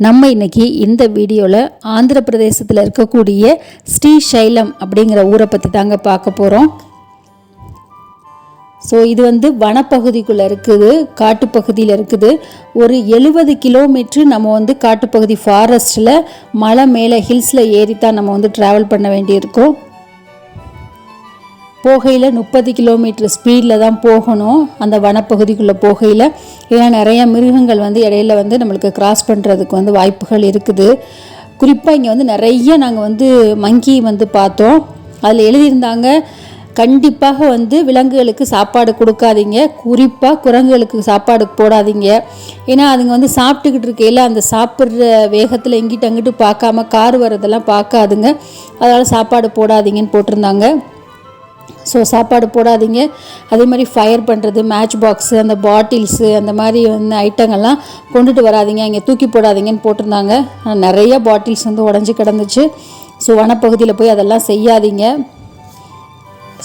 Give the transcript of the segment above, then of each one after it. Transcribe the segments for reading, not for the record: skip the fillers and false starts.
நம்ம இன்னைக்கு இந்த வீடியோவில் ஆந்திர பிரதேசத்தில் இருக்கக்கூடிய ஸ்ரீசைலம் அப்படிங்கிற ஊரை பற்றி தாங்க பார்க்க போகிறோம். ஸோ இது வனப்பகுதிக்குள்ளே இருக்குது, காட்டுப்பகுதியில் இருக்குது. ஒரு 70 கிலோமீட்ரு நம்ம காட்டுப்பகுதி ஃபாரஸ்ட்டில் மலை மேலே ஹில்ஸில் ஏறித்தான் நம்ம ட்ராவல் பண்ண வேண்டியிருக்கோம். போகையில் 30 கிலோமீட்டர் ஸ்பீடில் தான் போகணும் அந்த வனப்பகுதிக்குள்ளே போகையில். ஏன்னா நிறைய மிருகங்கள் இடையில நம்மளுக்கு கிராஸ் பண்ணுறதுக்கு வாய்ப்புகள் இருக்குது. குறிப்பாக இங்கே நிறைய நாங்கள் மங்கி பார்த்தோம். அதில் எழுதியிருந்தாங்க, கண்டிப்பாக விலங்குகளுக்கு சாப்பாடு கொடுக்காதீங்க, குறிப்பாக குரங்குகளுக்கு சாப்பாடு போடாதீங்க. ஏன்னா அதுங்க சாப்பிட்டுக்கிட்டு இருக்கையில் அந்த சாப்பிட்ற வேகத்தில் எங்கிட்ட அங்கிட்டு பார்க்காம கார் வரதெல்லாம் பார்க்காதுங்க, அதனால் சாப்பாடு போடாதீங்கன்னு போட்டிருந்தாங்க. ஸோ சாப்பாடு போடாதீங்க. அதே மாதிரி ஃபயர் பண்ணுறது, மேட்ச் பாக்ஸு, அந்த பாட்டில்ஸு, அந்த மாதிரி ஐட்டங்கள்லாம் கொண்டுட்டு வராதிங்க, இங்கே தூக்கி போடாதீங்கன்னு போட்டிருந்தாங்க. நிறைய பாட்டில்ஸ் உடஞ்சி கிடந்துச்சு. ஸோ வனப்பகுதியில் போய் அதெல்லாம் செய்யாதீங்க.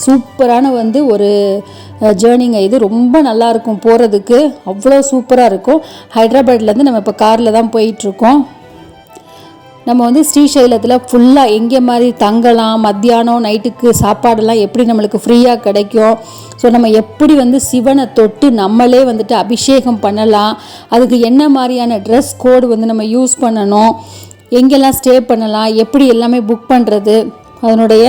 சூப்பரான ஒரு ஜேர்னிங்க இது. ரொம்ப நல்லாயிருக்கும் போகிறதுக்கு, அவ்வளோ சூப்பராக இருக்கும். ஹைதராபாத்லேருந்து நம்ம இப்போ காரில் தான் போயிட்டுருக்கோம். நம்ம ஸ்ரீசைலத்தில் ஃபுல்லாக எங்கே மாதிரி தங்கலாம், மத்தியானம் நைட்டுக்கு சாப்பாடெல்லாம் எப்படி நம்மளுக்கு ஃப்ரீயாக கிடைக்கும், ஸோ நம்ம எப்படி சிவனை தொட்டு நம்மளே அபிஷேகம் பண்ணலாம், அதுக்கு என்ன மாதிரியான ட்ரெஸ் கோடு நம்ம யூஸ் பண்ணணும், எங்கெல்லாம் ஸ்டே பண்ணலாம், எப்படி எல்லாமே புக் பண்ணுறது, அதனுடைய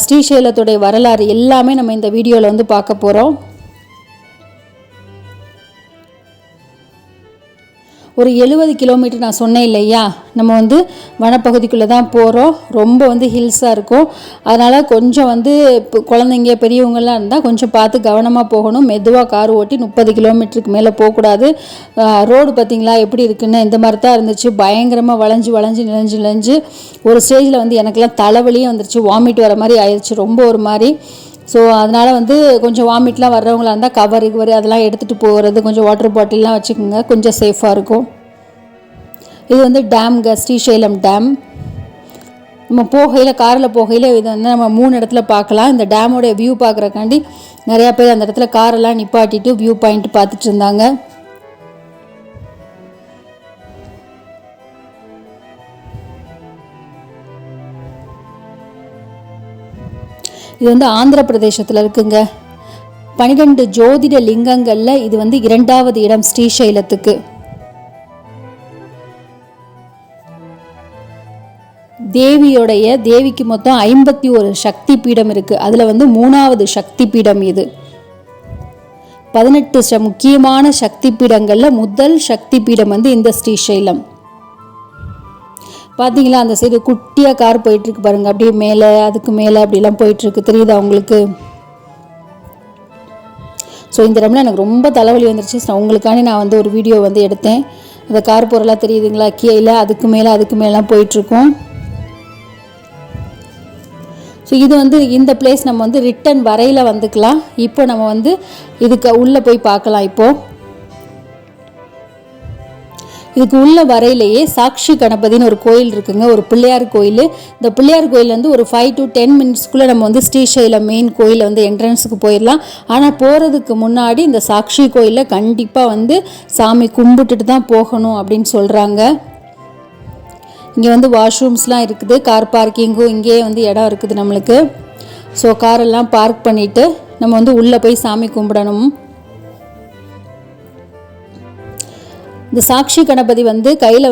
ஸ்ரீசைலத்துடைய வரலாறு எல்லாமே நம்ம இந்த வீடியோவில் பார்க்க போகிறோம். ஒரு 70 கிலோமீட்டர் நான் சொன்னேன் இல்லையா, நம்ம வனப்பகுதிக்குள்ளே தான் போகிறோம். ரொம்ப ஹில்ஸாக இருக்கும். அதனால் கொஞ்சம் இப்போ குழந்தைங்க பெரியவங்கள்லாம் இருந்தால் கொஞ்சம் பார்த்து கவனமாக போகணும். மெதுவாக கார் ஓட்டி 30 கிலோமீட்டருக்கு மேலே போகக்கூடாது. ரோடு பார்த்திங்களா எப்படி இருக்குன்னு, இந்த மாதிரி தான் இருந்துச்சு. பயங்கரமாக வளைஞ்சு ஒரு ஸ்டேஜில் எனக்கெல்லாம் தலைவலியும் வந்துருச்சு, வாமிட் வர மாதிரி ஆயிடுச்சு, ரொம்ப ஒரு மாதிரி. ஸோ அதனால் கொஞ்சம் வாமிட்லாம் வர்றவங்களா இருந்தால் கவர் அதெல்லாம் எடுத்துகிட்டு போகிறது, கொஞ்சம் வாட்டர் பாட்டில்லாம் வச்சுக்கோங்க, கொஞ்சம் சேஃபாக இருக்கும். இது டேம்ங்க, ஸ்ரீசைலம் டேம். நம்ம போகையில், காரில் போகையில் இது நம்ம 3 இடத்துல பார்க்கலாம். இந்த டேமோடைய வியூ பார்க்குறக்காண்டி நிறையா பேர் அந்த இடத்துல காரெல்லாம் நிப்பாட்டிட்டு வியூ பாயிண்ட் பார்த்துட்டு இருந்தாங்க. இது ஆந்திர பிரதேசத்தில் இருக்குங்க. 12 ஜோதிட லிங்கங்களில் இது 2வது இடம் ஸ்ரீசைலத்துக்கு. தேவிக்கு மொத்தம் 51 சக்தி பீடம் இருக்குது. அதில் 3வது சக்தி பீடம் இது. 18 முக்கியமான சக்தி பீடங்களில் முதல் சக்தி பீடம் இந்த ஸ்ரீசைலம். பார்த்தீங்களா, அந்த சைடு குட்டியாக கார் போயிட்டுருக்கு பாருங்கள், அப்படியே மேலே அதுக்கு மேலே அப்படிலாம் போயிட்டுருக்கு, தெரியுதா உங்களுக்கு? ஸோ இந்த இடம்ல எனக்கு ரொம்ப தலைவலி வந்துருச்சு. உங்களுக்காண்டி நான் ஒரு வீடியோ எடுத்தேன். அந்த கார் போகிறலாம் தெரியுதுங்களா, கீழே அதுக்கு மேலாம் போயிட்டுருக்கோம். ஸோ இது இந்த பிளேஸ் நம்ம ரிட்டன் வரையில் வந்துக்கலாம். இப்போ நம்ம இதுக்கு உள்ளே போய் பார்க்கலாம். இப்போது இதுக்கு உள்ள வரையிலேயே சாக்ஷி கணபதினு ஒரு கோயில் இருக்குங்க, ஒரு பிள்ளையார் கோயில். இந்த பிள்ளையார் கோயில் ஒரு 5 to 10 மினிட்ஸ்க்குள்ளே நம்ம ஸ்ரீசைலம் மெயின் கோயில் என்ட்ரன்ஸுக்கு போயிடலாம். ஆனால் போகிறதுக்கு முன்னாடி இந்த சாக்ஷி கோயிலில் கண்டிப்பாக சாமி கும்பிட்டுட்டு தான் போகணும் அப்படின்னு சொல்கிறாங்க. இங்கே வாஷ்ரூம்ஸ்லாம் இருக்குது, கார் பார்க்கிங்கும் இங்கேயே இடம் இருக்குது நம்மளுக்கு. ஸோ காரெல்லாம் பார்க் பண்ணிவிட்டு நம்ம உள்ளே போய் சாமி கும்பிடணும். இந்த சாக்ஷி கணபதி கையில்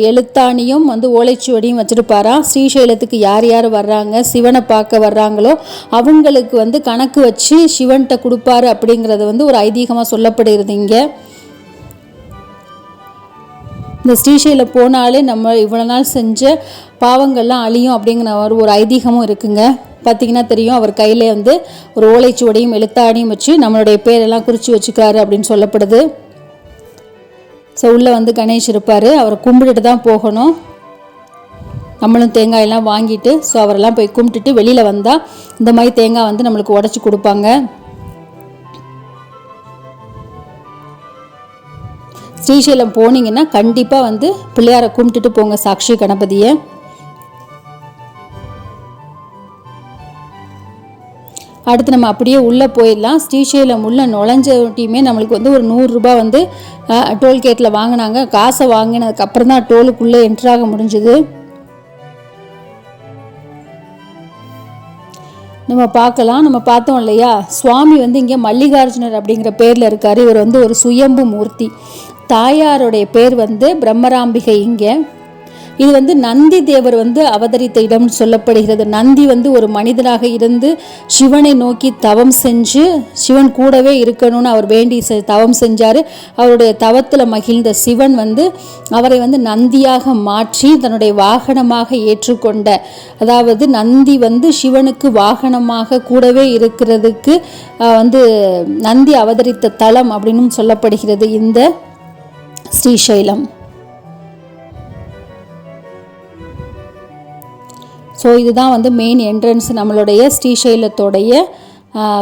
எழுத்தாணியும் ஓலைச்சுவடியும் வச்சுருப்பாராம். ஸ்ரீசைலத்துக்கு யார் யார் வர்றாங்க, சிவனை பார்க்க வர்றாங்களோ அவங்களுக்கு கணக்கு வச்சு சிவன்கிட்ட கொடுப்பாரு அப்படிங்கிறது ஒரு ஐதீகமாக சொல்லப்படுகிறது. இங்கே இந்த ஸ்ரீசைலம் போனாலே நம்ம இவ்வளோ நாள் செஞ்ச பாவங்கள்லாம் அழியும் அப்படிங்கிற ஒரு ஐதீகமும் இருக்குங்க. பார்த்திங்கன்னா தெரியும், அவர் கையில் ஒரு ஓலைச்சுவடியும் எழுத்தாணியும் வச்சு நம்மளுடைய பேரெல்லாம் குறித்து வச்சுக்கிறாரு அப்படின்னு சொல்லப்படுது. ஸோ உள்ளே கணேஷ் இருப்பார், அவரை கும்பிட்டுட்டு தான் போகணும். நம்மளும் தேங்காயெல்லாம் வாங்கிட்டு ஸோ அவரெல்லாம் போய் கும்பிட்டுட்டு வெளியில் வந்தால் இந்த மாதிரி தேங்காய் நம்மளுக்கு உடச்சி கொடுப்பாங்க. ஸ்ரீசைலம் போனீங்கன்னா கண்டிப்பாக பிள்ளையாரை கும்பிட்டுட்டு போங்க, சாக்ஷி கணபதியை. அடுத்து நம்ம அப்படியே உள்ளே போயிடலாம். ஸ்ரீசைலம் உள்ளே நுழைஞ்சோட்டியுமே நம்மளுக்கு வந்து ஒரு 100 ரூபா வந்து டோல்கேட்டில் வாங்கினாங்க. காசை வாங்கினதுக்கப்புறம் தான் டோலுக்குள்ளே என்ட்ராக முடிஞ்சுது. நம்ம பார்க்கலாம். நம்ம பார்த்தோம் இல்லையா, சுவாமி வந்து இங்கே மல்லிகார்ஜுனர் அப்படிங்கிற பேரில் இருக்கார். இவர் வந்து ஒரு சுயம்பு மூர்த்தி. தாயாருடைய பேர் வந்து பிரம்மராம்பிகை. இங்கே இது வந்து நந்தி தேவர் வந்து அவதரித்த இடம்னு சொல்லப்படுகிறது. நந்தி வந்து ஒரு மனிதனாக இருந்து சிவனை நோக்கி தவம் செஞ்சு சிவன் கூடவே இருக்கணும்னு அவர் வேண்டி தவம் செஞ்சார். அவருடைய தவத்தில் மகிழ்ந்த சிவன் வந்து அவரை வந்து நந்தியாக மாற்றி தன்னுடைய வாகனமாக ஏற்றுக்கொண்ட, அதாவது நந்தி வந்து சிவனுக்கு வாகனமாக கூடவே இருக்கிறதுக்கு வந்து நந்தி அவதரித்த தலம் அப்படின்னு சொல்லப்படுகிறது இந்த ஸ்ரீசைலம். ஸோ இதுதான் வந்து மெயின் என்ட்ரன்ஸ் நம்மளுடைய ஸ்ரீசைலத்தோடைய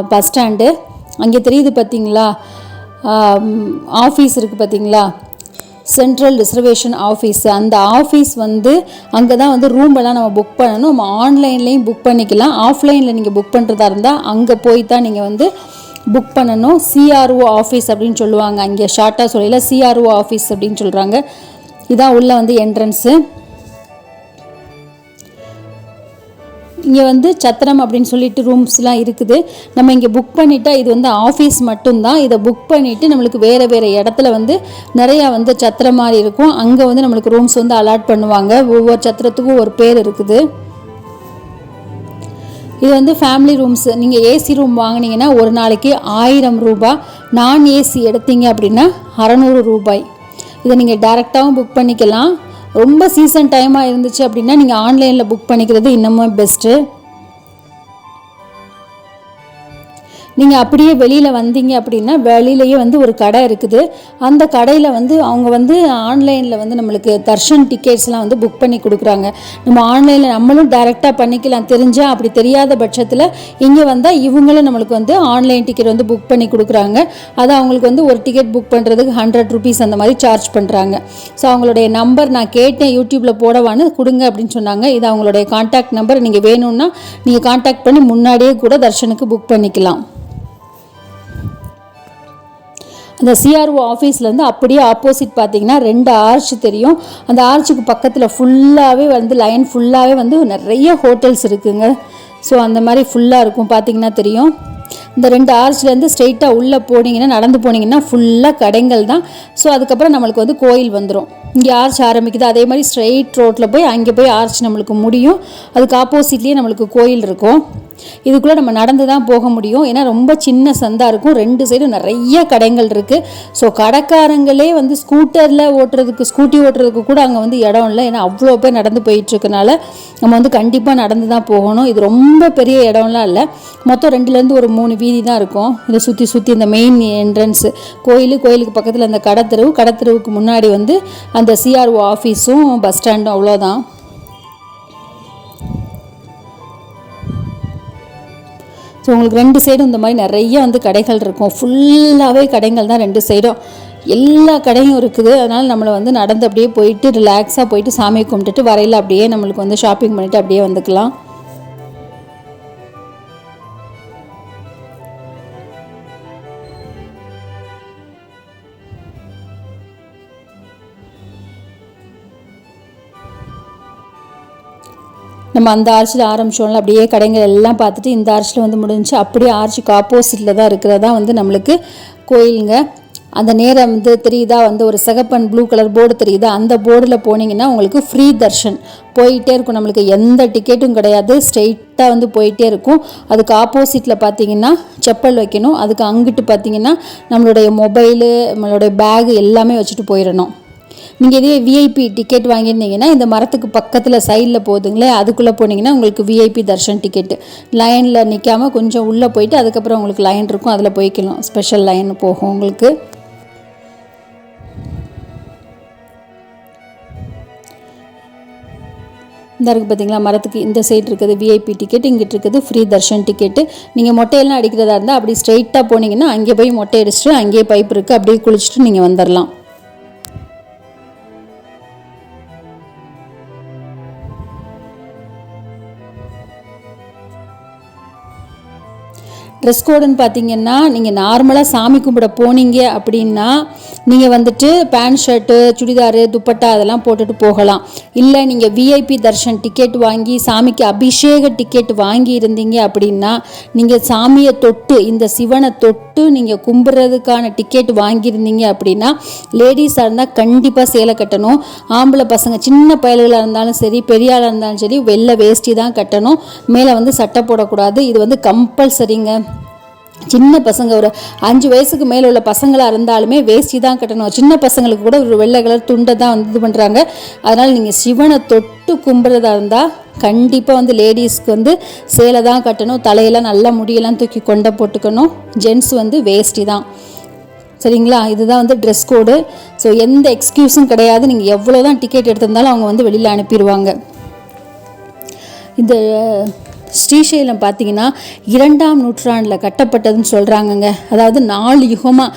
பஸ் ஸ்டாண்டு. அங்கே தெரியுது பார்த்திங்களா, ஆஃபீஸ் இருக்குது பார்த்திங்களா, சென்ட்ரல் ரிசர்வேஷன் ஆஃபீஸ். அந்த ஆஃபீஸ் வந்து அங்கே தான் வந்து ரூமெல்லாம் நம்ம புக் பண்ணணும். நம்ம ஆன்லைன்லேயும் புக் பண்ணிக்கலாம். ஆஃப்லைனில் நீங்கள் புக் பண்ணுறதா இருந்தால் அங்கே போய் தான் நீங்கள் வந்து புக் பண்ணணும். சிஆர்ஓ ஆஃபீஸ் அப்படின்னு சொல்லுவாங்க. அங்கே ஷார்ட்டாக சொல்லல சிஆர்ஓ ஆஃபீஸ் அப்படின்னு சொல்கிறாங்க. இதான் உள்ளே வந்து என்ட்ரன்ஸு. இங்கே வந்து சத்திரம் அப்படின்னு சொல்லிட்டு ரூம்ஸ்லாம் இருக்குது. நம்ம இங்கே புக் பண்ணிட்டா இது வந்து ஆஃபீஸ் மட்டும்தான். இதை புக் பண்ணிவிட்டு நம்மளுக்கு வேறு வேறு இடத்துல வந்து நிறையா வந்து சத்திரம் மாதிரி இருக்கும். அங்கே வந்து நம்மளுக்கு ரூம்ஸ் வந்து அலாட் பண்ணுவாங்க. ஒவ்வொரு சத்திரத்துக்கும் ஒரு பேர் இருக்குது. இது வந்து ஃபேமிலி ரூம்ஸ். நீங்கள் ஏசி ரூம் வாங்கினீங்கன்னா ஒரு நாளைக்கு 1000 ரூபா, நான் ஏசி எடுத்தீங்க அப்படின்னா 600 ரூபாய். இதை நீங்கள் டைரெக்டாகவும் புக் பண்ணிக்கலாம். ரொம்ப சீசன் டைமாக இருந்துச்சு அப்படின்னா நீங்கள் ஆன்லைனில் புக் பண்ணிக்கிறது இன்னமும் பெஸ்ட்டு. நீங்கள் அப்படியே வெளியில் வந்தீங்க அப்படின்னா வெளியிலேயே வந்து ஒரு கடை இருக்குது. அந்த கடையில் வந்து அவங்க வந்து ஆன்லைனில் வந்து நம்மளுக்கு தர்ஷன் டிக்கெட்ஸ்லாம் வந்து புக் பண்ணி கொடுக்குறாங்க. நம்ம ஆன்லைனில் நம்மளும் டைரெக்டாக பண்ணிக்கலாம் தெரிஞ்சால். அப்படி தெரியாத பட்சத்தில் இங்கே வந்தால் இவங்களும் நம்மளுக்கு வந்து ஆன்லைன் டிக்கெட் வந்து புக் பண்ணி கொடுக்குறாங்க. அது அவங்களுக்கு வந்து ஒரு டிக்கெட் புக் பண்ணுறதுக்கு 100 ருபீஸ் அந்த மாதிரி சார்ஜ் பண்ணுறாங்க. ஸோ அவங்களுடைய நம்பர் நான் கேட்டேன், யூடியூப்பில் போடவான்னு கொடுங்க அப்படின்னு சொன்னாங்க. இது அவங்களுடைய கான்டாக்ட் நம்பர். நீங்கள் வேணும்னா நீங்கள் கான்டாக்ட் பண்ணி முன்னாடியே கூட தர்ஷனுக்கு புக் பண்ணிக்கலாம். அந்த சிஆர்ஓ ஆஃபீஸ்லேருந்து அப்படியே ஆப்போசிட் பார்த்தீங்கன்னா 2 ஆர்ச் தெரியும். அந்த ஆர்ச்சுக்கு பக்கத்தில் ஃபுல்லாகவே வந்து லைன் ஃபுல்லாகவே வந்து நிறைய ஹோட்டல்ஸ் இருக்குங்க. ஸோ அந்த மாதிரி ஃபுல்லாக இருக்கும், பார்த்தீங்கன்னா தெரியும். இந்த 2 ஆர்ச்லேருந்து ஸ்ட்ரெயிட்டாக உள்ளே போனீங்கன்னா, நடந்து போனீங்கன்னா ஃபுல்லாக கடைகள் தான். ஸோ அதுக்கப்புறம் நம்மளுக்கு வந்து கோயில் வந்துடும். இங்கே ஆர்ச் ஆரம்பிக்குது. அதே மாதிரி ஸ்ட்ரெயிட் ரோட்டில் போய் அங்கே போய் ஆர்ச் நம்மளுக்கு முடியும். அதுக்கு ஆப்போசிட்லேயே நம்மளுக்கு கோயில் இருக்கும். இதுக்குள்ளே நம்ம நடந்து தான் போக முடியும். ஏன்னா ரொம்ப சின்ன சந்தாக இருக்கும். 2 சைடும் நிறைய கடைகள் இருக்குது. ஸோ கடைக்காரங்களே வந்து ஸ்கூட்டரில் ஓட்டுறதுக்கு, ஸ்கூட்டி ஓட்டுறதுக்கு கூட அங்கே வந்து இடம் இல்லை. ஏன்னா அவ்வளோ பேர் நடந்து போயிட்டுருக்கனால நம்ம வந்து கண்டிப்பாக நடந்து தான் போகணும். இது ரொம்ப பெரிய இடம்லாம் இல்லை. மொத்தம் 2லேருந்து ஒரு 3 வீதி தான் இருக்கும். இதை சுற்றி இந்த மெயின் என்ட்ரன்ஸு கோயிலுக்கு பக்கத்தில் அந்த கடத்தெருவுக்கு முன்னாடி வந்து அந்த சிஆர்ஓ ஆஃபீஸும் பஸ் ஸ்டாண்டும், அவ்வளோதான். ஸோ உங்களுக்கு 2 சைடும் இந்த மாதிரி நிறைய வந்து கடைகள் இருக்கும். ஃபுல்லாகவே கடைகள் தான் 2 சைடும். எல்லா கடையும் இருக்குது. அதனால் நம்மளை வந்து நடந்து அப்படியே போயிட்டு ரிலாக்ஸாக போயிட்டு சாமி கும்பிட்டுட்டு வரையில் அப்படியே நம்மளுக்கு வந்து ஷாப்பிங் பண்ணிவிட்டு அப்படியே வந்துக்கலாம். நம்ம அந்த ஆர்ச்சில் ஆரம்பிச்சோம்ல, அப்படியே கடைகள் எல்லாம் பார்த்துட்டு இந்த ஆர்ச்சில் வந்து முடிஞ்சு அப்படியே ஆர்ச்சுக்கு ஆப்போசிட்டில் தான் இருக்கிறதா வந்து நம்மளுக்கு கோயிலுங்க. அந்த நேரம் வந்து தெரியுதா, வந்து ஒரு சிகப்பன் ப்ளூ கலர் போர்டு தெரியுதா, அந்த போர்டில் போனீங்கன்னா உங்களுக்கு ஃப்ரீ தர்ஷன் போயிட்டே இருக்கும். நம்மளுக்கு எந்த டிக்கெட்டும் கிடையாது. ஸ்ட்ரெயிட்டாக வந்து போயிட்டே இருக்கும். அதுக்கு ஆப்போசிட்டில் பார்த்தீங்கன்னா செப்பல் வைக்கணும். அதுக்கு அங்கிட்டு பார்த்தீங்கன்னா நம்மளுடைய மொபைலு, நம்மளுடைய பேகு எல்லாமே வச்சுட்டு போயிடணும். நீங்கள் இதே விஐபி டிக்கெட் வாங்கியிருந்தீங்கன்னா இந்த மரத்துக்கு பக்கத்தில் சைடில் போகுதுங்களே, அதுக்குள்ளே போனீங்கன்னா உங்களுக்கு விஐபி தர்ஷன் டிக்கெட்டு. லைனில் நிற்காமல் கொஞ்சம் உள்ளே போயிட்டு அதுக்கப்புறம் உங்களுக்கு லைன் இருக்கும், அதில் போய்க்கலாம். ஸ்பெஷல் லைன் போகும் உங்களுக்கு. இந்த இருக்குது பார்த்தீங்களா, மரத்துக்கு இந்த சைடு இருக்குது விஐபி டிக்கெட், இங்கிட்டு இருக்குது ஃப்ரீ தர்ஷன் டிக்கெட்டு. நீங்கள் மொட்டையெல்லாம் அடிக்கிறதா இருந்தால் அப்படி ஸ்ட்ரெயிட்டாக போனீங்கன்னா அங்கே போய் மொட்டை அடிச்சுட்டு அங்கேயே பைப் இருக்குது, அப்படியே குளிச்சுட்டு நீங்கள் வந்துடலாம். ட்ரெஸ் கோடுன்னு பார்த்தீங்கன்னா நீங்கள் நார்மலாக சாமி கும்பிட போனீங்க அப்படின்னா நீங்கள் வந்துட்டு பேண்ட் ஷர்ட்டு சுடிதாரு துப்பட்டா அதெல்லாம் போட்டுட்டு போகலாம். இல்லை நீங்கள் விஐபி தர்ஷன் டிக்கெட் வாங்கி சாமிக்கு அபிஷேக டிக்கெட் வாங்கி இருந்தீங்க அப்படின்னா நீங்கள் சாமியை தொட்டு இந்த சிவனை தொட்டு நீங்கள் கும்பிட்றதுக்கான டிக்கெட் வாங்கியிருந்தீங்க அப்படின்னா லேடிஸாக இருந்தால் கண்டிப்பாக சேலை கட்டணும். ஆம்பளை பசங்க சின்ன பயல்களாக இருந்தாலும் சரி பெரியாளாக இருந்தாலும் சரி வெள்ளை வேஷ்டி தான் கட்டணும். மேலே வந்து சட்டை போடக்கூடாது. இது வந்து கம்பல்சரிங்க. சின்ன பசங்க ஒரு 5 வயசுக்கு மேலே உள்ள பசங்களாக இருந்தாலுமே வேஷ்டி தான் கட்டணும். சின்ன பசங்களுக்கு கூட ஒரு வெள்ளை கலர் துண்டை தான் வந்து இது பண்ணுறாங்க. அதனால் நீங்கள் சிவனை தொட்டு கும்பிட்றதா இருந்தால் கண்டிப்பாக வந்து லேடிஸ்க்கு வந்து சேலை தான் கட்டணும். தலையெல்லாம் நல்லா முடியெல்லாம் தூக்கி கொண்டை போட்டுக்கணும். ஜென்ட்ஸ் வந்து வேஷ்டி தான். சரிங்களா? இதுதான் வந்து ட்ரெஸ் கோடு. ஸோ எந்த எக்ஸ்கியூஸும் கிடையாது. நீங்கள் எவ்வளோ தான் டிக்கெட் எடுத்திருந்தாலும் அவங்க வந்து வெளியில் அனுப்பிடுவாங்க. இந்த ஸ்ரீசைலம் பார்த்தீங்கன்னா 2ஆம் நூற்றாண்டில் கட்டப்பட்டதுன்னு சொல்கிறாங்கங்க. அதாவது 4 யுகமாக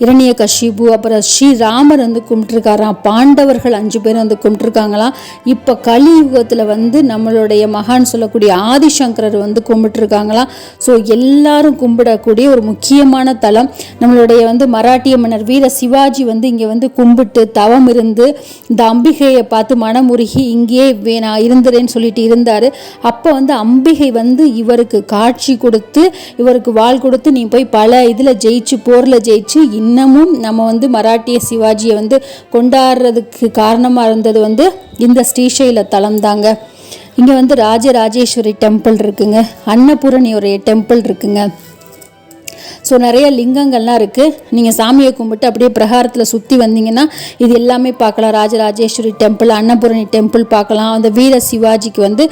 இரணிய கஷிபு அப்புறம் ஸ்ரீராமர் வந்து கும்பிட்டுருக்காராம். பாண்டவர்கள் 5 பேர் வந்து கும்பிட்டுருக்காங்களாம். இப்போ கலியுகத்தில் வந்து நம்மளுடைய மகான் சொல்லக்கூடிய ஆதிசங்கரர் வந்து கும்பிட்டுருக்காங்களாம். ஸோ எல்லாரும் கும்பிடக்கூடிய ஒரு முக்கியமான தலம். நம்மளுடைய வந்து மராட்டிய மன்னர் வீர சிவாஜி வந்து இங்கே வந்து கும்பிட்டு தவம் இருந்து இந்த அம்பிகையை பார்த்து மனமுருகி இங்கேயே நான் இருந்துறேன்னு சொல்லிட்டு இருந்தார். அப்போ வந்து அம்பிகை வந்து இவருக்கு காட்சி கொடுத்து இவருக்கு வாள் கொடுத்து நீ போய் பல இதில் ஜெயிச்சு போரில் ஜெயிச்சு இன்னமும் நம்ம வந்து மராட்டிய சிவாஜியை வந்து கொண்டாடுறதுக்கு காரணமாக இருந்தது வந்து இந்த ஸ்ரீசைல தலம் தாங்க. இங்கே வந்து ராஜராஜேஸ்வரி டெம்பிள் இருக்குங்க. அன்னபூரணியோடைய டெம்பிள் இருக்குங்க. ஸோ நிறைய லிங்கங்கள்லாம் இருக்குது. நீங்கள் சாமியை கும்பிட்டு அப்படியே பிரகாரத்தில் சுற்றி வந்தீங்கன்னா இது எல்லாமே பார்க்கலாம். ராஜராஜேஸ்வரி டெம்பிள், அன்னபூரணி டெம்பிள் பார்க்கலாம். அந்த வீர சிவாஜிக்கு வந்து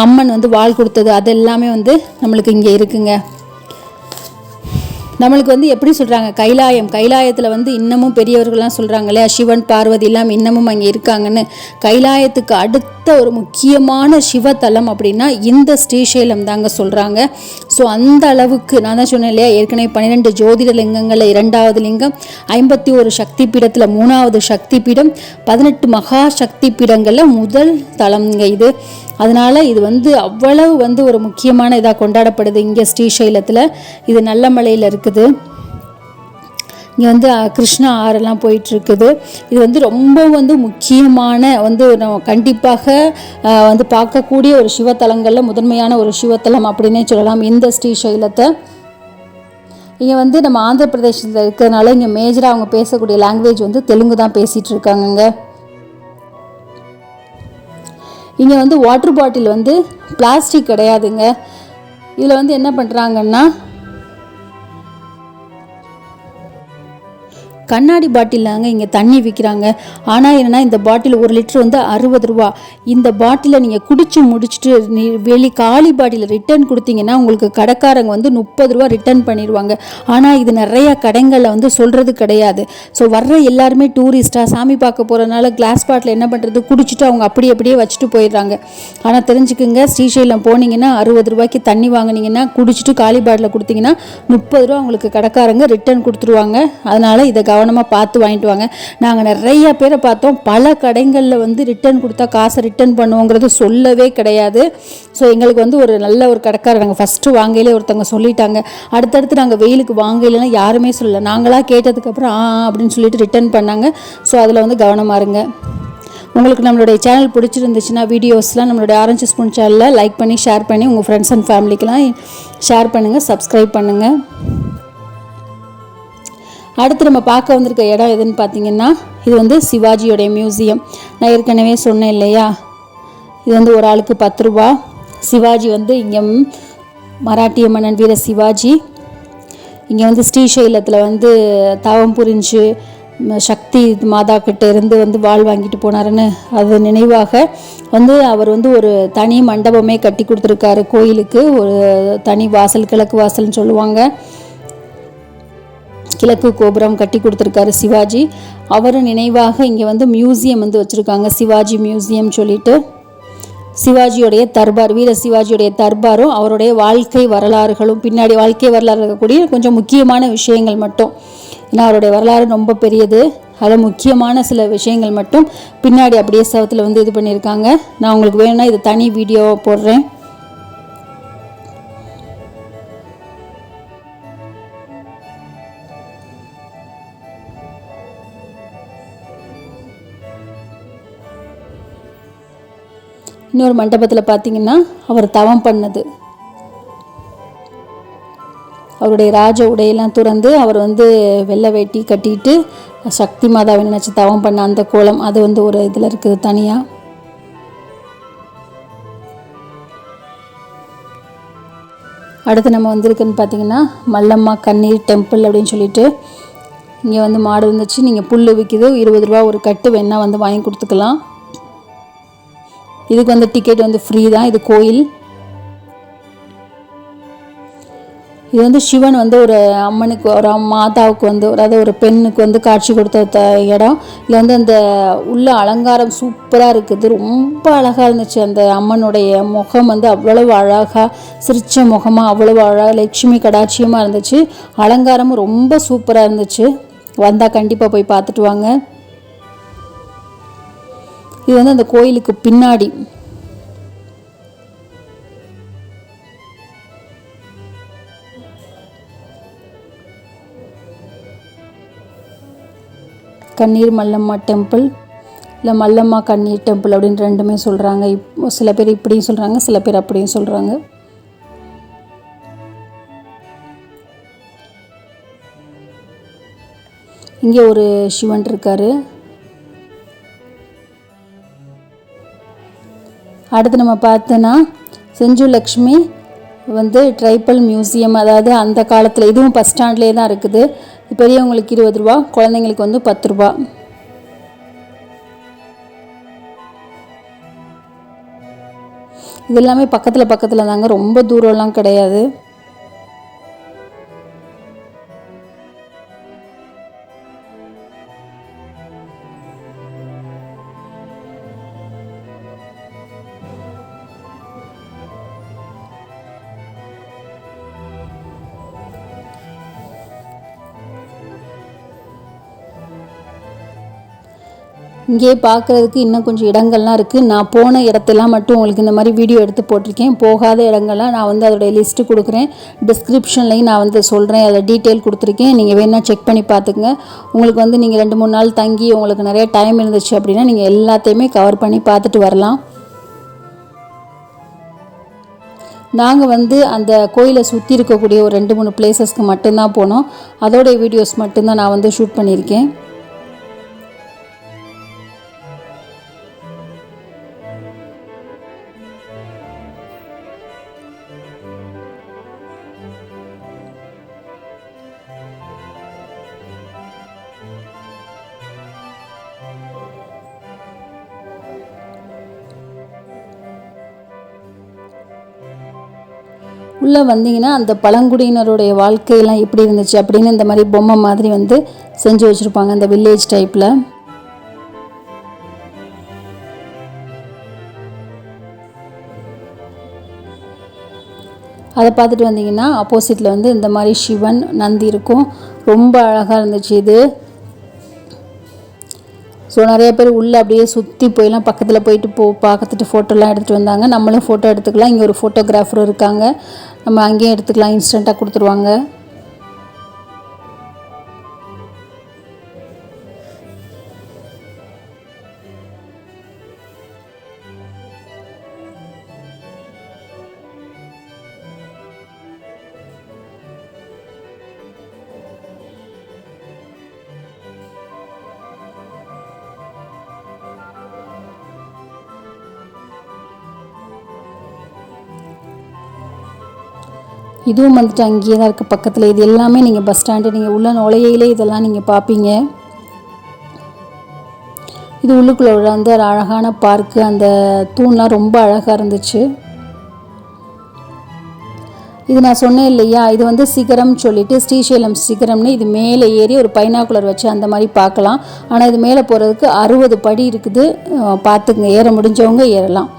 அம்மன் வந்து வாள் கொடுத்தது அது எல்லாமே வந்து நம்மளுக்கு இங்கே இருக்குங்க. நம்மளுக்கு வந்து எப்படி சொல்கிறாங்க, கைலாயத்தில் வந்து இன்னமும் பெரியவர்கள்லாம் சொல்கிறாங்க இல்லையா, சிவன் பார்வதி எல்லாம் இன்னமும் அங்கே இருக்காங்கன்னு. கைலாயத்துக்கு அடுத்த ஒரு முக்கியமான சிவத்தலம் அப்படின்னா இந்த ஸ்ரீசைலம் தாங்க சொல்கிறாங்க. ஸோ அந்த அளவுக்கு நான் தான் சொன்னேன் இல்லையா, ஏற்கனவே 12 ஜோதிட லிங்கங்களில் 2வது லிங்கம், 51 சக்தி பீடத்தில் 3வது சக்தி பீடம், 18 மகா சக்தி பீடங்களில் முதல் தலம்ங்க இது. அதனால் இது வந்து அவ்வளவு வந்து ஒரு முக்கியமான இதாக கொண்டாடப்படுது இங்கே ஸ்ரீசைலத்தில். இது நல்லமலையில் இருக்குது. இங்கே வந்து கிருஷ்ணா ஆறெல்லாம் போயிட்டுருக்குது. இது வந்து ரொம்ப வந்து முக்கியமான வந்து நம்ம கண்டிப்பாக வந்து பார்க்கக்கூடிய ஒரு சிவத்தலங்களில் முதன்மையான ஒரு சிவத்தலம் அப்படின்னே சொல்லலாம் இந்த ஸ்ரீசைலத்தை. இங்கே வந்து நம்ம ஆந்திர பிரதேசத்தில் இருக்கிறதுனால இங்கே மேஜராக அவங்க பேசக்கூடிய லாங்குவேஜ் வந்து தெலுங்கு தான் பேசிகிட்டு இருக்காங்கங்க. இங்கே வந்து வாட்டர் பாட்டில் வந்து பிளாஸ்டிக் கிடையாதுங்க. இதில் வந்து என்ன பண்ணுறாங்கன்னா கண்ணாடி பாட்டிலாங்க இங்கே தண்ணி விற்கிறாங்க. ஆனால் என்னென்னா இந்த பாட்டில் 1 லிட்டர் வந்து 60 ரூபா. இந்த பாட்டிலை நீங்கள் குடிச்சு முடிச்சுட்டு காலி பாட்டில் ரிட்டர்ன் கொடுத்தீங்கன்னா உங்களுக்கு கடைக்காரங்க வந்து 30 ரூபா ரிட்டர்ன் பண்ணிடுவாங்க. ஆனால் இது நிறைய கடைகளில் வந்து சொல்கிறது கிடையாது. ஸோ வர்ற எல்லாருமே டூரிஸ்ட்டாக சாமி பார்க்க போகிறதுனால கிளாஸ் பாட்டில் என்ன பண்ணுறது, குடிச்சிட்டு அவங்க அப்படியே வச்சுட்டு போயிடுறாங்க. ஆனால் தெரிஞ்சுக்குங்க, ஸ்ரீசைலம் போனீங்கன்னா 60 ரூபாய்க்கு தண்ணி வாங்கினீங்கன்னா குடிச்சிட்டு காலி பாட்டில் கொடுத்தீங்கன்னா 30 ரூபா உங்களுக்கு கடைக்காரங்க ரிட்டர்ன் கொடுத்துருவாங்க. அதனால் இதை கவனமாக பார்த்து வாங்கிட்டு வாங்க. நாங்கள் நிறைய பேரை பார்த்தோம், பல கடைகளில் வந்து ரிட்டர்ன் கொடுத்தா காசை ரிட்டர்ன் பண்ணுவோங்கிறது சொல்லவே கிடையாது. ஸோ எங்களுக்கு வந்து ஒரு நல்ல ஒரு கடைக்காரர் நாங்கள் ஃபஸ்ட்டு வாங்கையிலே ஒருத்தவங்க சொல்லிட்டாங்க. அடுத்தடுத்து நாங்கள் வெயிலுக்கு வாங்கையிலனா யாருமே சொல்லலை. நாங்களாக கேட்டதுக்கப்புறம் அப்படின்னு சொல்லிட்டு ரிட்டர்ன் பண்ணாங்க. ஸோ அதில் வந்து கவனமாக இருங்க. உங்களுக்கு நம்மளுடைய சேனல் பிடிச்சிருந்துச்சுன்னா வீடியோஸ்லாம் நம்மளுடைய ஆரஞ்சு ஸ்பூன் சேனலில் லைக் பண்ணி ஷேர் பண்ணி உங்கள் ஃப்ரெண்ட்ஸ் அண்ட் ஃபேமிலிக்கெலாம் ஷேர் பண்ணுங்கள், சப்ஸ்கிரைப் பண்ணுங்கள். அடுத்து நம்ம பார்க்க வந்திருக்க இடம் எதுன்னு பார்த்தீங்கன்னா இது வந்து சிவாஜியோடைய மியூசியம். நான் ஏற்கனவே சொன்னேன் இல்லையா, இது வந்து ஒரு ஆளுக்கு 10 ரூபா. சிவாஜி வந்து இங்கே மராட்டிய மன்னன் வீர சிவாஜி இங்கே வந்து ஸ்ரீசைலத்தில் வந்து தவம் புரிஞ்சு சக்தி மாதா கிட்ட இருந்து வந்து வாள் வாங்கிட்டு போனாருன்னு அது நினைவாக வந்து அவர் வந்து ஒரு தனி மண்டபமே கட்டி கொடுத்துருக்காரு கோயிலுக்கு. ஒரு தனி வாசல், கிழக்கு வாசல்னு சொல்லுவாங்க, கிழக்கு கோபுரம் கட்டி கொடுத்துருக்காரு சிவாஜி. அவர் நினைவாக இங்கே வந்து மியூசியம் வந்து வச்சுருக்காங்க, சிவாஜி மியூசியம் சொல்லிட்டு. சிவாஜியோடைய தர்பார், வீர சிவாஜியோடைய தர்பாரும் அவருடைய வாழ்க்கை வரலாறுகளும், பின்னாடி வாழ்க்கை வரலாறு இருக்கக்கூடிய கொஞ்சம் முக்கியமான விஷயங்கள் மட்டும். ஏன்னா அவருடைய வரலாறு ரொம்ப பெரியது, அதில் முக்கியமான சில விஷயங்கள் மட்டும் பின்னாடி அப்படியே சவத்தில் வந்து இது பண்ணியிருக்காங்க. நான் உங்களுக்கு வேணும்னா இது தனி வீடியோ போடுறேன். இன்னொரு மண்டபத்தில் பார்த்திங்கன்னா அவர் தவம் பண்ணது, அவருடைய ராஜ உடையெல்லாம் துறந்து அவர் வந்து வெள்ளை வேட்டி கட்டிட்டு சக்தி மாதாவை நினச்சி தவம் பண்ண அந்த கோலம் அது வந்து ஒரு இதில் இருக்குது தனியாக. அடுத்து நம்ம வந்திருக்குன்னு பார்த்தீங்கன்னா மல்லம்மா கண்ணீர் டெம்பிள் அப்படின்னு சொல்லிட்டு இங்கே வந்து மாடு இருந்துச்சு. நீங்கள் புல் விற்கிது, 20 ரூபா ஒரு கட்டு வேணால் வந்து வாங்கி கொடுத்துக்கலாம். இதுக்கு வந்து டிக்கெட் வந்து ஃப்ரீ தான். இது கோயில். இது வந்து சிவன் வந்து ஒரு அம்மனுக்கு ஒரு மாதாவுக்கு வந்து அதாவது ஒரு பெண்ணுக்கு வந்து காட்சி கொடுத்த இடம். இதில் வந்து அந்த உள்ள அலங்காரம் சூப்பராக இருக்குது, ரொம்ப அழகாக இருந்துச்சு. அந்த அம்மனுடைய முகம் வந்து அவ்வளவு அழகாக சிரிச்ச முகமாக அவ்வளவு அழகாக லட்சுமி கடாட்சியமாக இருந்துச்சு. அலங்காரமும் ரொம்ப சூப்பராக இருந்துச்சு. வந்தால் கண்டிப்பாக போய் பார்த்துட்டு வாங்க. இது வந்து அந்த கோயிலுக்கு பின்னாடி. கண்ணீர் மல்லம்மா டெம்பிள் இல்லை மல்லம்மா கண்ணீர் டெம்பிள் அப்படின்னு ரெண்டுமே சொல்கிறாங்க. சில பேர் இப்படியும் சொல்கிறாங்க, சில பேர் அப்படியும் சொல்கிறாங்க. இங்கே ஒரு சிவன் இருக்கார். அடுத்து நம்ம பார்த்தோன்னா செஞ்சுலக்ஷ்மி வந்து ட்ரைபல் மியூசியம், அதாவது அந்த காலத்தில் இதுவும் பஸ் ஸ்டாண்ட்லேயே தான் இருக்குது. பெரியவங்களுக்கு 20 ரூபா, குழந்தைங்களுக்கு வந்து 10 ரூபா. இது எல்லாமே பக்கத்தில் தாங்க, ரொம்ப தூரம்லாம் கிடையாது. இங்கே பார்க்குறதுக்கு இன்னும் கொஞ்சம் இடங்கள்லாம் இருக்குது. நான் போன இடத்தெல்லாம் மட்டும் உங்களுக்கு இந்த மாதிரி வீடியோ எடுத்து போட்டிருக்கேன். போகாத இடங்கள்லாம் நான் வந்து அதோடைய லிஸ்ட்டு கொடுக்குறேன். டிஸ்கிரிப்ஷன்லையும் நான் வந்து சொல்கிறேன், அதை டீட்டெயில் கொடுத்துருக்கேன். நீங்கள் வேணால் செக் பண்ணி பார்த்துக்குங்க. உங்களுக்கு வந்து நீங்கள் 2-3 நாள் தங்கி உங்களுக்கு நிறைய டைம் இருந்துச்சு அப்படின்னா நீங்கள் எல்லாத்தையுமே கவர் பண்ணி பார்த்துட்டு வரலாம். நாங்கள் வந்து அந்த கோயிலை சுற்றி இருக்கக்கூடிய ஒரு 2-3 பிளேசஸ்க்கு மட்டும்தான் போனோம். அதோடைய வீடியோஸ் மட்டும்தான் நான் வந்து ஷூட் பண்ணியிருக்கேன். உள்ளே வந்தீங்கன்னா அந்த பழங்குடியினருடைய வாழ்க்கையெல்லாம் எப்படி இருந்துச்சு அப்படின்னு இந்த மாதிரி பொம்மை மாதிரி வந்து செஞ்சு வச்சுருப்பாங்க அந்த வில்லேஜ் டைப்பில். அதை பார்த்துட்டு வந்தீங்கன்னா ஆப்போசிட்டில் வந்து இந்த மாதிரி சிவன் நந்தி இருக்கும். ரொம்ப அழகாக இருந்துச்சு இது. ஸோ நிறைய பேர் உள்ளே அப்படியே சுற்றி போயெல்லாம் பக்கத்தில் போயிட்டு பார்த்துட்டு ஃபோட்டோலாம் எடுத்துகிட்டு வந்தாங்க. நம்மளும் ஃபோட்டோ எடுத்துக்கலாம். இங்கே ஒரு ஃபோட்டோகிராஃபர் இருக்காங்க, நம்ம அங்கேயும் எடுத்துக்கலாம், இன்ஸ்டண்ட்டாக கொடுத்துருவாங்க. இதுவும் வந்துட்டு அங்கேயே தான் இருக்குது பக்கத்தில். இது எல்லாமே நீங்கள் பஸ் ஸ்டாண்டு நீங்கள் உள்ள நுழையிலே இதெல்லாம் நீங்கள் பார்ப்பீங்க. இது உள்ளுக்குள்ளே உள்ள வந்து ஒரு அழகான பார்க்கு. அந்த தூண்லாம் ரொம்ப அழகாக இருந்துச்சு. இது நான் சொன்னேன் இல்லையா, இது வந்து சிகரம் சொல்லிட்டு ஸ்ரீசைலம் சிகரம்னு. இது மேலே ஏறி ஒரு பைனாக்குலர் வச்சு அந்த மாதிரி பார்க்கலாம். ஆனால் இது மேலே போகிறதுக்கு 60 படி இருக்குது. பார்த்துக்குங்க, ஏற முடிஞ்சவங்க ஏறலாம்.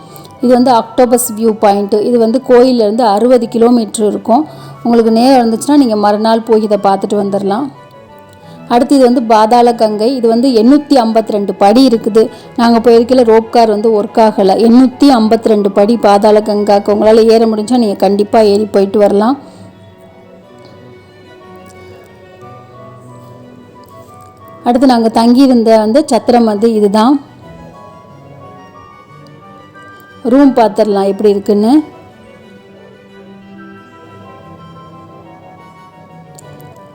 இது வந்து அக்டோபஸ் வியூ பாயிண்ட்டு. இது வந்து கோயிலேருந்து 60 கிலோமீட்டர் இருக்கும். உங்களுக்கு நேரம் இருந்துச்சுன்னா நீங்கள் மறுநாள் போய் இதை பார்த்துட்டு வந்துடலாம். அடுத்து இது வந்து பாதாள கங்கை. இது வந்து 852 படி இருக்குது. நாங்கள் போயிருக்கையில் ரோப் கார் வந்து ஒர்க் ஆகலை. 852 படி பாதாள கங்காவுக்கு உங்களால் ஏற முடிஞ்சால் நீங்கள் கண்டிப்பாக ஏறி போயிட்டு வரலாம். அடுத்து நாங்கள் தங்கியிருந்த வந்து சத்திரம் வந்து இதுதான். ரூம் பார்த்துடலாம் எப்படி இருக்குன்னு.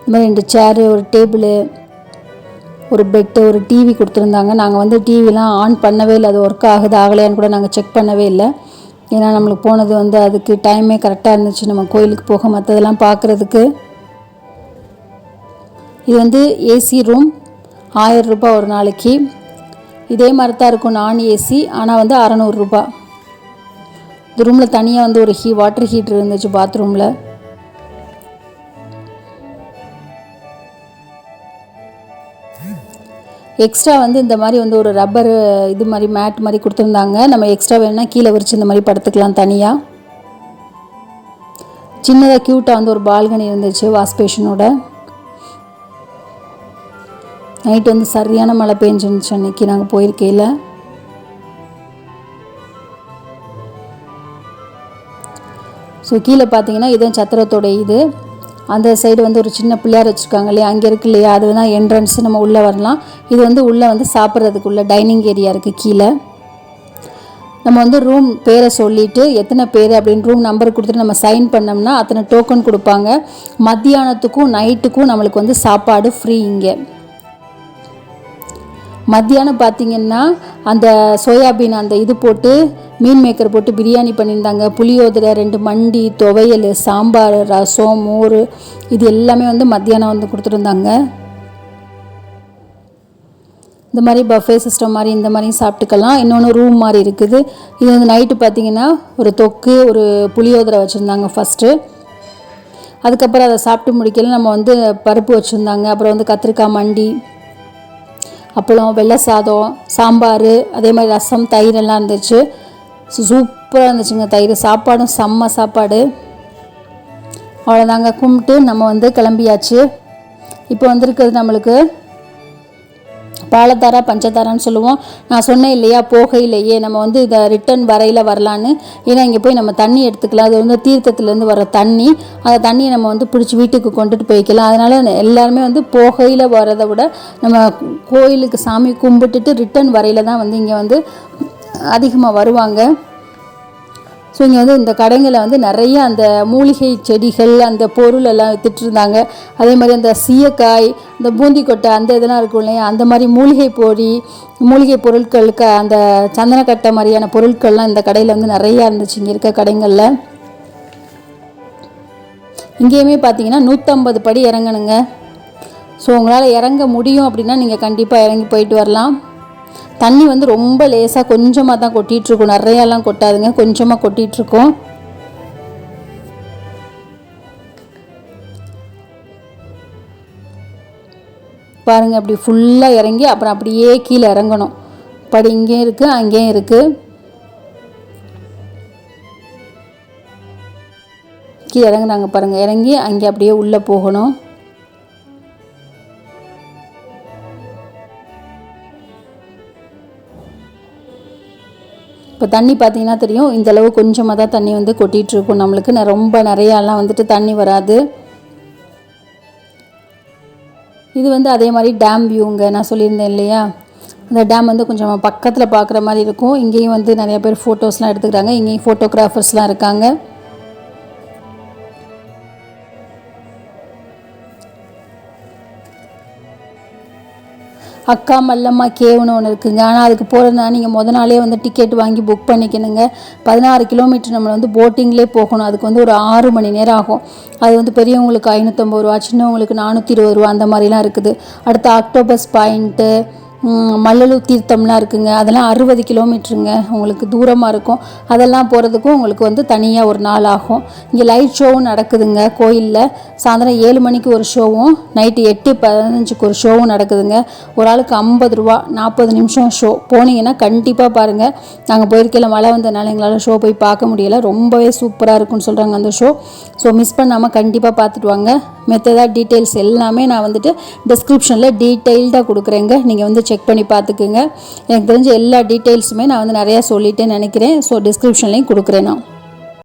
இந்த மாதிரி 2 சேரு, ஒரு டேபிள், ஒரு பெட்டு, ஒரு டிவி கொடுத்துருந்தாங்க. நாங்கள் வந்து டிவிலாம் ஆன் பண்ணவே இல்லை, அது ஒர்க் ஆகலையான்னு கூட நாங்கள் செக் பண்ணவே இல்லை. ஏன்னா நம்மளுக்கு போனது வந்து அதுக்கு டைமே கரெக்டாக இருந்துச்சு நம்ம கோயிலுக்கு போக மற்றதெல்லாம் பார்க்குறதுக்கு. இது வந்து ஏசி ரூம், 1000 ரூபாய் ஒரு நாளைக்கு. இதே மாதிரி தான் இருக்கும் நான் ஏசி, ஆனால் வந்து 600 ரூபாய். இந்த ரூமில் தனியாக வந்து ஒரு வாட்டர் ஹீட்டர் இருந்துச்சு பாத்ரூமில். எக்ஸ்ட்ரா வந்து இந்த மாதிரி வந்து ஒரு ரப்பர் இது மாதிரி மேட் மாதிரி கொடுத்துருந்தாங்க. நம்ம எக்ஸ்ட்ரா வேணும்னா கீழே விரிச்சு இந்த மாதிரி படுத்துக்கலாம் தனியாக. சின்னதாக க்யூட்டாக வந்து ஒரு பால்கனி இருந்துச்சு வாஷ் பேஷனோட. நைட்டு வந்து சரியான மழை பெஞ்சிருந்துச்சு அன்றைக்கி நாங்கள் போயிருக்கையில். ஸோ கீழே பார்த்தீங்கன்னா இதுவும் சத்திரத்தோட இது. அந்த சைடு வந்து ஒரு சின்ன பிள்ளையார் வச்சுருக்காங்க இல்லையா, அங்கே இருக்கு இல்லையா, அது தான் என்ட்ரன்ஸ், நம்ம உள்ளே வரலாம். இது வந்து உள்ளே வந்து சாப்பிட்றதுக்குள்ள டைனிங் ஏரியா இருக்குது கீழே. நம்ம வந்து ரூம் பேரை சொல்லிவிட்டு எத்தனை பேர் அப்படின்னு ரூம் நம்பர் கொடுத்துட்டு நம்ம சைன் பண்ணோம்னா அத்தனை டோக்கன் கொடுப்பாங்க. மத்தியானத்துக்கும் நைட்டுக்கும் நம்மளுக்கு வந்து சாப்பாடு ஃப்ரீ. இங்கே மத்தியானம் பார்த்திங்கன்னா அந்த சோயாபீன் அந்த இது போட்டு மீன் மேக்கர் போட்டு பிரியாணி பண்ணியிருந்தாங்க. புளியோதரை, 2 மண்டி, துவையல், சாம்பார், ரசம், மோர், இது எல்லாமே வந்து மத்தியானம் வந்து கொடுத்துருந்தாங்க. இந்த மாதிரி பஃபே சிஸ்டம் மாதிரி இந்த மாதிரியும் சாப்பிட்டுக்கலாம். இன்னொன்று ரூம் மாதிரி இருக்குது. இது வந்து நைட்டு பார்த்திங்கன்னா ஒரு தொக்கு, ஒரு புளியோதரை வச்சுருந்தாங்க ஃபஸ்ட்டு. அதுக்கப்புறம் அதை சாப்பிட்டு முடிக்கல நம்ம வந்து பருப்பு வச்சுருந்தாங்க. அப்புறம் வந்து கத்திரிக்காய் மண்டி, அப்பளம், வெள்ளை சாதம், சாம்பார், அதே மாதிரி ரசம், தயிர் எல்லாம் இருந்துச்சு. சூப்பராக இருந்துச்சுங்க தயிர். சாப்பாடும் செம்ம சாப்பாடு. அவ்வளோதாங்க, கும்பிட்டு நம்ம வந்து கிளம்பியாச்சு. இப்போ வந்திருக்கிறது நம்மளுக்கு பாலத்தாரா பஞ்சதாரான்னு சொல்லுவோம். நான் சொன்னேன் இல்லையா, போகையிலேயே நம்ம வந்து இதை ரிட்டன் வரையில் வரலான்னு. ஏன்னா இங்கே போய் நம்ம தண்ணி எடுத்துக்கலாம். அது வந்து தீர்த்தத்துலேருந்து வர தண்ணி. அந்த தண்ணியை நம்ம வந்து பிடிச்சி வீட்டுக்கு கொண்டுட்டு போய்க்கலாம். அதனால் எல்லாருமே வந்து போகையில் வரதை விட நம்ம கோயிலுக்கு சாமி கும்பிட்டுட்டு ரிட்டன் வரையில் தான் வந்து இங்கே வந்து அதிகமாக வருவாங்க. ஸோ இங்கே வந்து இந்த கடைங்களில் வந்து நிறைய அந்த மூலிகை செடிகள், அந்த பொருள் எல்லாம் விற்றுருந்தாங்க. அதே மாதிரி அந்த சீயக்காய், இந்த பூந்தி கொட்டை, அந்த இதெல்லாம் இருக்கும் இல்லையா, அந்த மாதிரி மூலிகை பொடி, மூலிகை பொருட்களுக்கு அந்த சந்தனக்கட்டை மாதிரியான பொருட்கள்லாம் இந்த கடையில் வந்து நிறையா இருந்துச்சு இங்கே இருக்க கடைகளில். இங்கேயுமே பார்த்தீங்கன்னா 150 படி இறங்கணுங்க. ஸோ உங்களால் இறங்க முடியும் அப்படின்னா நீங்கள் கண்டிப்பாக இறங்கி போயிட்டு வரலாம். தண்ணி வந்து ரொம்ப லேசாக கொஞ்சமாக தான் கொட்டிகிட்ருக்கும், நிறையாலாம் கொட்டாதுங்க, கொஞ்சமாக கொட்டிகிட்ருக்கோம். பாருங்கள், அப்படி ஃபுல்லாக இறங்கி அப்புறம் அப்படியே கீழே இறங்கணும். படி இங்கேயும் இருக்குது, அங்கேயும் இருக்குது. கீழே இறங்குனாங்க பாருங்கள், இறங்கி அங்கே அப்படியே உள்ளே போகணும். இப்போ தண்ணி பார்த்திங்கன்னா தெரியும், இந்தளவு கொஞ்சமாக தான் தண்ணி வந்து கொட்டிகிட்ருக்கும் நம்மளுக்கு. ரொம்ப நிறையாலாம் வந்துட்டு தண்ணி வராது. இது வந்து அதே மாதிரி டேம் வியூங்க, நான் சொல்லியிருந்தேன் இல்லையா, அந்த டேம் வந்து கொஞ்சம் பக்கத்தில் பார்க்குற மாதிரி இருக்கும். இங்கேயும் வந்து நிறைய பேர் ஃபோட்டோஸ்லாம் எடுத்துக்கிறாங்க. இங்கேயும் ஃபோட்டோகிராஃபர்ஸ்லாம் இருக்காங்க. அக்கா மல்லம்மா கேவ்னு ஒன்று இருக்குங்க. ஆனால் அதுக்கு போகிறதுனா நீங்கள் நாளே வந்து டிக்கெட் வாங்கி புக் பண்ணிக்கணுங்க. 16 கிலோமீட்டர் நம்ம வந்து போட்டிங்லேயே போகணும். அதுக்கு வந்து ஒரு 6 மணி நேரம் ஆகும். அது வந்து பெரியவங்களுக்கு 550 ரூபா, சின்னவங்களுக்கு 420 ரூபா, அந்த மாதிரிலாம் இருக்குது. அடுத்து ஆக்டோபஸ் பாயிண்ட்டு, மல்லலூர் தீர்த்தம்லாம் இருக்குங்க. அதெல்லாம் 60 கிலோமீட்டருங்க, உங்களுக்கு தூரமாக இருக்கும். அதெல்லாம் போகிறதுக்கும் உங்களுக்கு வந்து தனியாக ஒரு நாள் ஆகும். இங்கே லைட் ஷோவும் நடக்குதுங்க கோயிலில். சாயந்தரம் 7 மணிக்கு ஒரு ஷோவும், நைட்டு 8:15க்கு ஒரு ஷோவும் நடக்குதுங்க. ஒரு ஆளுக்கு 50 ரூபா, 40 நிமிஷம் ஷோ. போனீங்கன்னா கண்டிப்பாக பாருங்கள். நாங்கள் போயிருக்கையில் மழை வந்ததுனால எங்களால் ஷோ போய் பார்க்க முடியலை. ரொம்பவே சூப்பராக இருக்குன்னு சொல்கிறாங்க அந்த ஷோ. ஸோ மிஸ் பண்ணாமல் கண்டிப்பாக பார்த்துட்டு வாங்க. மெத்தடாக டீட்டெயில்ஸ் எல்லாமே நான் வந்துட்டு டிஸ்கிரிப்ஷனில் டீட்டெயில்டாக கொடுக்குறேங்க. நீங்கள் வந்து செக் பண்ணி பார்த்துக்குங்க. எனக்கு தெரிஞ்ச எல்லா டீட்டெயில்ஸுமே நான் வந்து நிறையா சொல்லிட்டேன்னு நினைக்கிறேன். ஸோ டிஸ்கிரிப்ஷன்லேயும் கொடுக்குறேன் நான்.